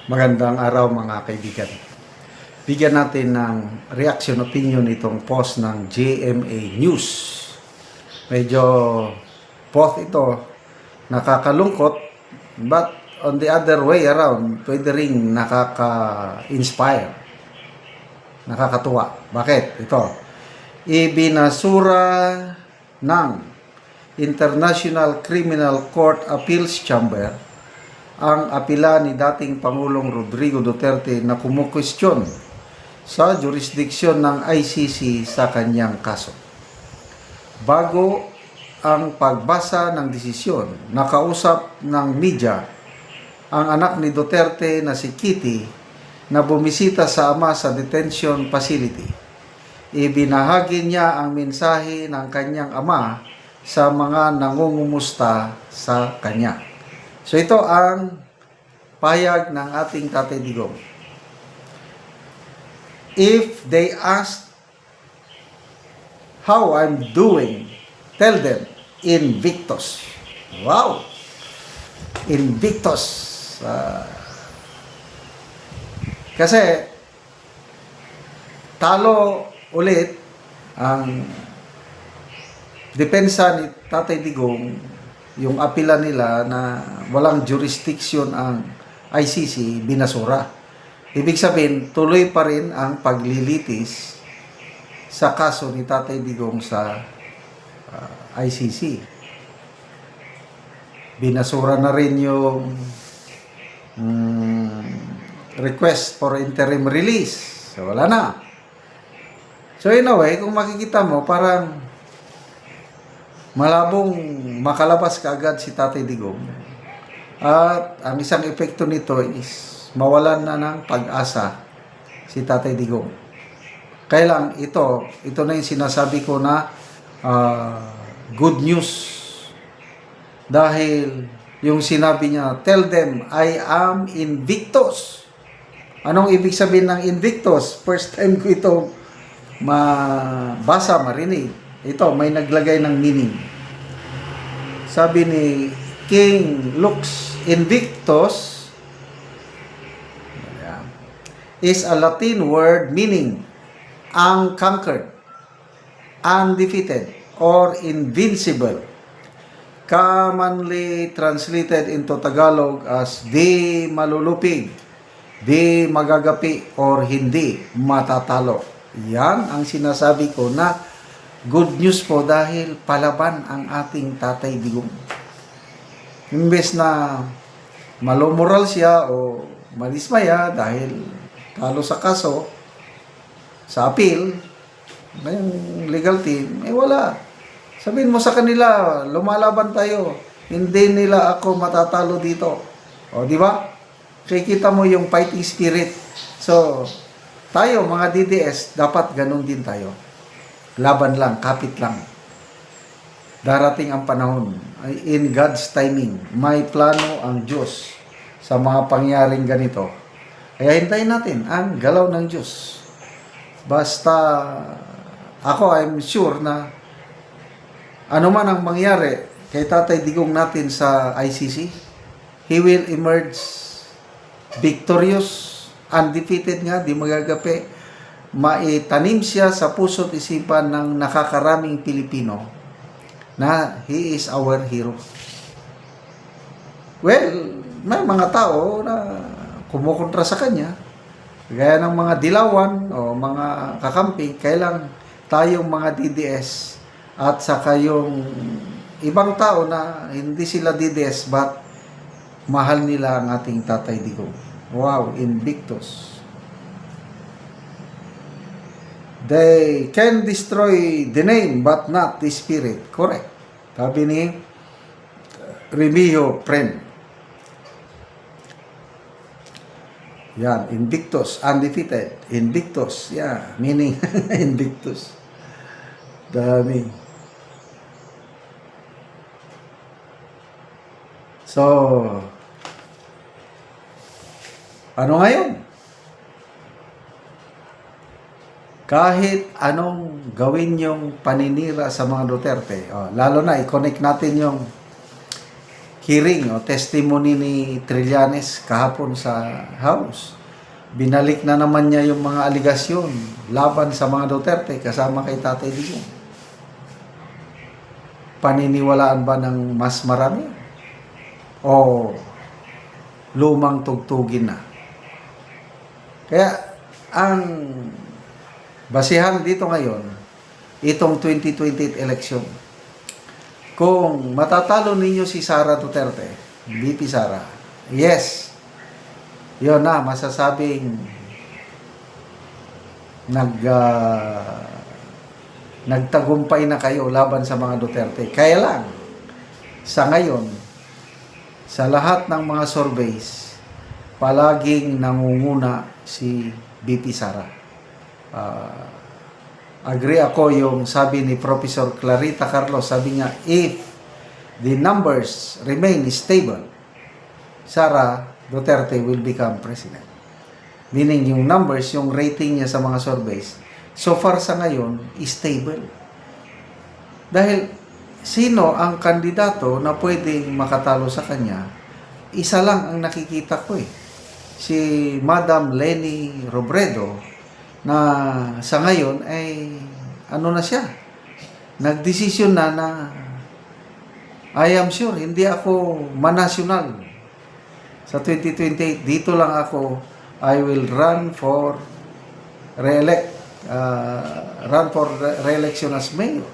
Magandang araw mga kaibigan. Bigyan natin ng reaction opinion itong post ng GMA News. Medyo post ito nakakalungkot, but on the other way around, pwede ring nakaka-inspire, nakakatuwa. Bakit? Ito, ibinasura ng International Criminal Court Appeals Chamber ang apela ni dating Pangulong Rodrigo Duterte na kumukwestiyon sa jurisdiksyon ng ICC sa kanyang kaso. Bago ang pagbasa ng desisyon, nakausap ng media ang anak ni Duterte na si Kitty na bumisita sa ama sa detention facility. Ibinahagi niya ang mensahe ng kanyang ama sa mga nangungumusta sa kanya. So ito ang pahayag ng ating Tatay Digong. If they ask how I'm doing, tell them invictus. Wow! Invictus. Kasi talo ulit ang depensa ni Tatay Digong, yung apela nila na walang jurisdiction ang ICC, binasura. Ibig sabihin, tuloy pa rin ang paglilitis sa kaso ni Tatay Digong sa ICC. Binasura na rin yung request for interim release. So, wala na. So, in a way, kung makikita mo, parang malabong makalabas kaagad si Tatay Digong. At ang isang epekto nito is mawalan na ng pag-asa si Tatay Digong. Kaya lang, ito na yung sinasabi ko na good news. Dahil yung sinabi niya, tell them I am invictus. Anong ibig sabihin ng invictus? First time ko ito mabasa, marinig. Ito, may naglagay ng meaning. Sabi ni King Lux, invictus is a Latin word meaning unconquered, undefeated, or invincible. Commonly translated into Tagalog as di malulupig, di magagapi, or hindi matatalo. Yan ang sinasabi ko na good news po dahil palaban ang ating Tatay Digong. Imbes na malomoral siya o malismaya dahil talo sa kaso, sa appeal, ngayong legal team, wala. Sabihin mo sa kanila, lumalaban tayo. Hindi nila ako matatalo dito. O, di ba? Kikita mo yung fighting spirit. So, tayo mga DDS, dapat ganun din tayo. Laban lang, kapit lang. Darating ang panahon. In God's timing, may plano ang Diyos sa mga pangyaring ganito. Kaya hintayin natin ang galaw ng Diyos. Basta ako, I'm sure na ano man ang mangyari kay Tatay Digong natin sa ICC, he will emerge victorious, undefeated nga, di magagapi. Maitanim siya sa puso't isipan ng nakakaraming Pilipino na he is our hero. Well, may mga tao na kumukontra sa kanya, gaya ng mga dilawan o mga kakampi. Kailang tayong mga DDS at saka yung ibang tao na hindi sila DDS but mahal nila ang ating Tatay Digong. Wow, invictus. They can destroy the name but not the spirit. Correct. Sabi ni Remigio Pren. Yan, invictus, undefeated. Invictus, yeah, meaning invictus. Dami. So, ano ngayon? Kahit anong gawin yung paninira sa mga Duterte, lalo na i-connect natin yung hearing o testimony ni Trillanes kahapon sa House. Binalik na naman niya yung mga aligasyon laban sa mga Duterte kasama kay Tatay Digong. Paniniwalaan ba ng mas marami? O lumang tugtugin na? Kaya ang basihan dito ngayon, itong 2028 election, kung matatalo ninyo si Sara Duterte, VP Sara, yes, yun na, masasabing nagtagumpay na kayo laban sa mga Duterte. Kaya lang, sa ngayon, sa lahat ng mga surveys, palaging nangunguna si VP Sara. Agree ako yung sabi ni Professor Clarita Carlos, sabi niya, if the numbers remain stable, Sara Duterte will become president. Meaning yung numbers, yung rating niya sa mga surveys, so far sa ngayon, stable. Dahil sino ang kandidato na pwedeng makatalo sa kanya, isa lang ang nakikita ko eh. Si Madam Leni Robredo, na sa ngayon ay ano na siya, nagdesisyon na I am sure hindi ako manasyonal sa 2028. Dito lang ako, I will run for re-election as mayor.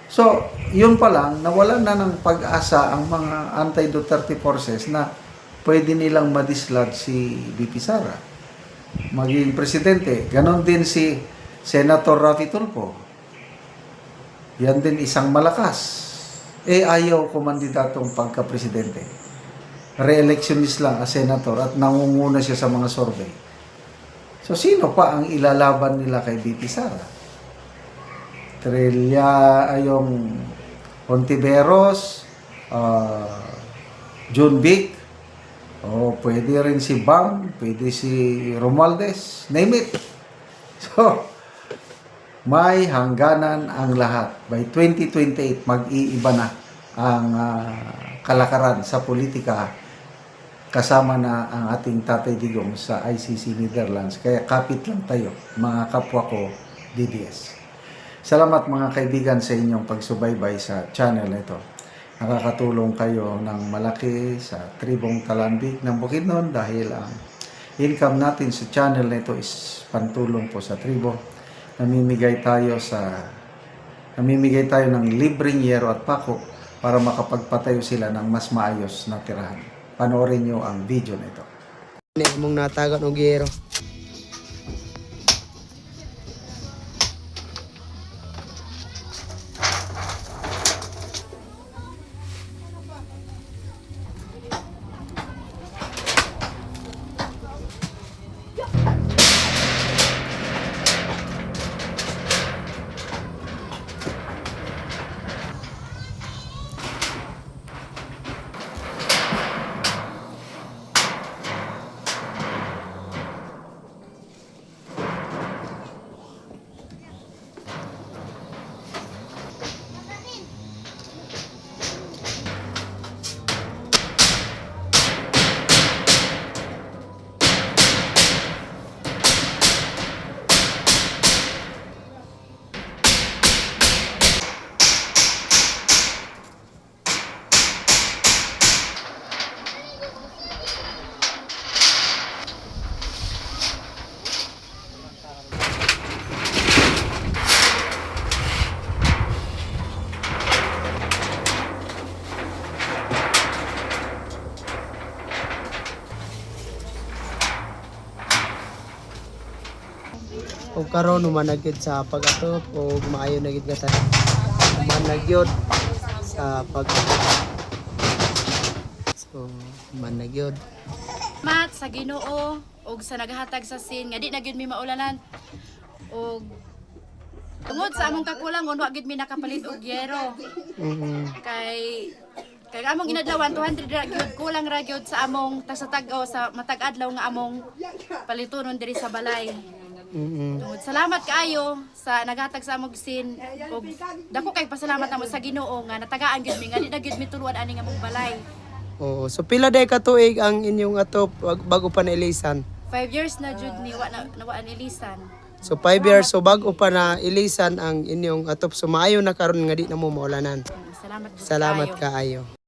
So, yun pa lang, nawalan na ng pag-asa ang mga anti-Duterte forces na pwede nilang madislodge si VP Sara maging presidente. Ganon din si Senator Raffy Tulfo. Yan din isang malakas. Ayaw kumandidatong pagka-presidente. Re-electionist lang as senator at nangunguna siya sa mga survey. So, sino pa ang ilalaban nila kay VP Sara? Yung Ontiveros, June Vic, pwede rin si Bam, pwede si Romualdez, name it. So, may hangganan ang lahat. By 2028, mag-iiba na ang kalakaran sa politika kasama na ang ating Tatay Digong sa ICC Netherlands. Kaya kapit lang tayo, mga kapwa ko, DDS. Salamat mga kaibigan sa inyong pagsubaybay sa channel na ito. Nakakatulong kayo ng malaki sa tribong Talambik ng Bukidnon dahil ang income natin sa channel na ito is pantulong po sa tribo. Namimigay tayo ng libreng yero at pako para makapagpatayo sila ng mas maayos na tirahan. Panoorin nyo ang video na ito. Mong natagan og yero. O karon humanagid sa pag-atop o maayo na gid ka sa humanagid sa pag so humanagid Mat sa Ginoo og sa naghatag sa sin nga di na gyud mi maulanan og tungod sa among kakulangon wa gyud mi nakapalit og yero kay among inadlawan 200 ra gyud kulang ra gyud sa among tasatag o sa matag adlaw nga among palitonon diri sa balay. Tungod salamat kaayo sa naghatag sa among sin ug dako kay pasalamat namo sa Ginoo nga natagaan gyud mi nga di na gyud mi tuluan ani nga mong balay. Oo. So pila day ka tuig ang inyong atop bago pa nailisan? 5 years na jud ni wa nilisan. So 5 years so bago pa na ilisan ang inyong atop so maayo na karon nga di na mo maulanan. Salamat jud Salamat kaayo. kaayo.